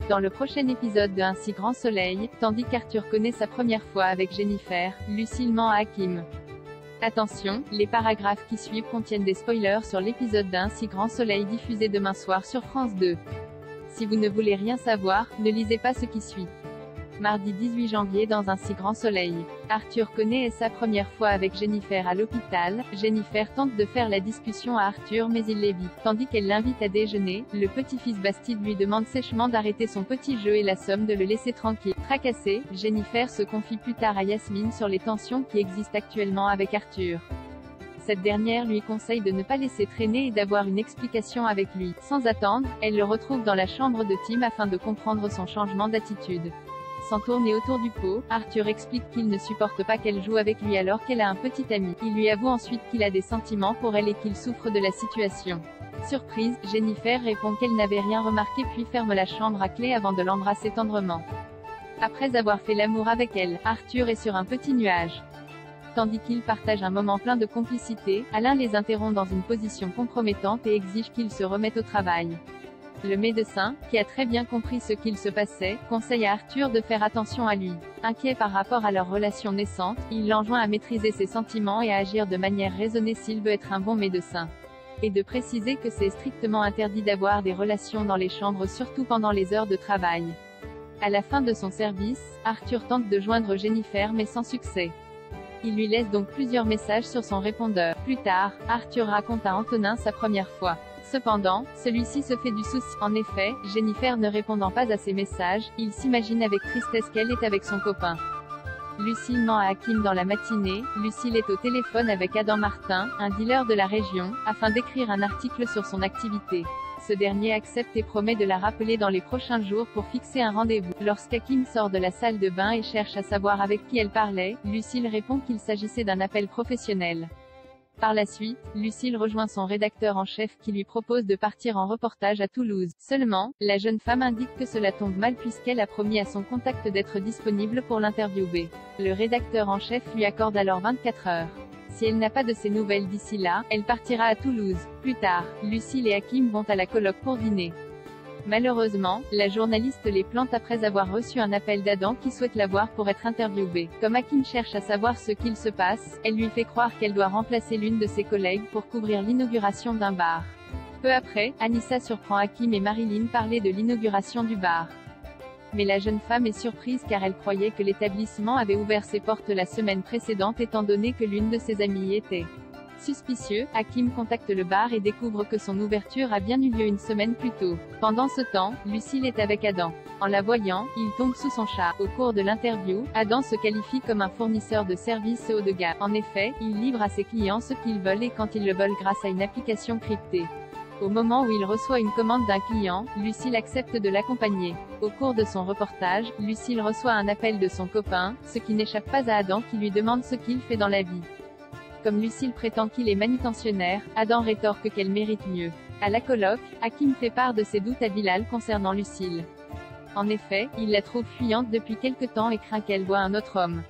Dans le prochain épisode de Un si grand soleil, tandis qu'Arthur connaît sa première fois avec Jennifer, Lucille ment à Hakim. Attention, les paragraphes qui suivent contiennent des spoilers sur l'épisode d'Un si grand soleil diffusé demain soir sur France 2. Si vous ne voulez rien savoir, ne lisez pas ce qui suit. Mardi 18 janvier dans Un si grand soleil. Arthur connaît sa première fois avec Jennifer à l'hôpital. Jennifer tente de faire la discussion à Arthur mais il l'évite. Tandis qu'elle l'invite à déjeuner, le petit-fils Bastide lui demande sèchement d'arrêter son petit jeu et la somme de le laisser tranquille. Tracassée, Jennifer se confie plus tard à Yasmine sur les tensions qui existent actuellement avec Arthur. Cette dernière lui conseille de ne pas laisser traîner et d'avoir une explication avec lui. Sans attendre, elle le retrouve dans la chambre de Tim afin de comprendre son changement d'attitude. Sans tourner autour du pot, Arthur explique qu'il ne supporte pas qu'elle joue avec lui alors qu'elle a un petit ami. Il lui avoue ensuite qu'il a des sentiments pour elle et qu'il souffre de la situation. Surprise, Jennifer répond qu'elle n'avait rien remarqué puis ferme la chambre à clé avant de l'embrasser tendrement. Après avoir fait l'amour avec elle, Arthur est sur un petit nuage. Tandis qu'ils partagent un moment plein de complicité, Alain les interrompt dans une position compromettante et exige qu'ils se remettent au travail. Le médecin, qui a très bien compris ce qu'il se passait, conseille à Arthur de faire attention à lui. Inquiet par rapport à leur relation naissante, il l'enjoint à maîtriser ses sentiments et à agir de manière raisonnée s'il veut être un bon médecin. Et de préciser que c'est strictement interdit d'avoir des relations dans les chambres surtout pendant les heures de travail. À la fin de son service, Arthur tente de joindre Jennifer mais sans succès. Il lui laisse donc plusieurs messages sur son répondeur. Plus tard, Arthur raconte à Antonin sa première fois. Cependant, celui-ci se fait du souci. En effet, Jennifer ne répondant pas à ses messages, il s'imagine avec tristesse qu'elle est avec son copain. Lucille ment à Hakim dans la matinée. Lucille est au téléphone avec Adam Martin, un dealer de la région, afin d'écrire un article sur son activité. Ce dernier accepte et promet de la rappeler dans les prochains jours pour fixer un rendez-vous. Lorsqu'Hakim sort de la salle de bain et cherche à savoir avec qui elle parlait, Lucille répond qu'il s'agissait d'un appel professionnel. Par la suite, Lucille rejoint son rédacteur en chef qui lui propose de partir en reportage à Toulouse. Seulement, la jeune femme indique que cela tombe mal puisqu'elle a promis à son contact d'être disponible pour l'interviewer. Le rédacteur en chef lui accorde alors 24 heures. Si elle n'a pas de ses nouvelles d'ici là, elle partira à Toulouse. Plus tard, Lucille et Hakim vont à la coloc pour dîner. Malheureusement, la journaliste les plante après avoir reçu un appel d'Adam qui souhaite la voir pour être interviewée. Comme Hakim cherche à savoir ce qu'il se passe, elle lui fait croire qu'elle doit remplacer l'une de ses collègues pour couvrir l'inauguration d'un bar. Peu après, Anissa surprend Hakim et Marilyn parler de l'inauguration du bar. Mais la jeune femme est surprise car elle croyait que l'établissement avait ouvert ses portes la semaine précédente étant donné que l'une de ses amies y était. Suspicieux, Hakim contacte le bar et découvre que son ouverture a bien eu lieu une semaine plus tôt. Pendant ce temps, Lucille est avec Adam. En la voyant, il tombe sous son charme. Au cours de l'interview, Adam se qualifie comme un fournisseur de services haut de gamme. En effet, il livre à ses clients ce qu'ils veulent et quand ils le veulent grâce à une application cryptée. Au moment où il reçoit une commande d'un client, Lucille accepte de l'accompagner. Au cours de son reportage, Lucille reçoit un appel de son copain, ce qui n'échappe pas à Adam qui lui demande ce qu'il fait dans la vie. Comme Lucille prétend qu'il est manutentionnaire, Adam rétorque qu'elle mérite mieux. À la coloc, Hakim fait part de ses doutes à Bilal concernant Lucille. En effet, il la trouve fuyante depuis quelque temps et craint qu'elle voie un autre homme.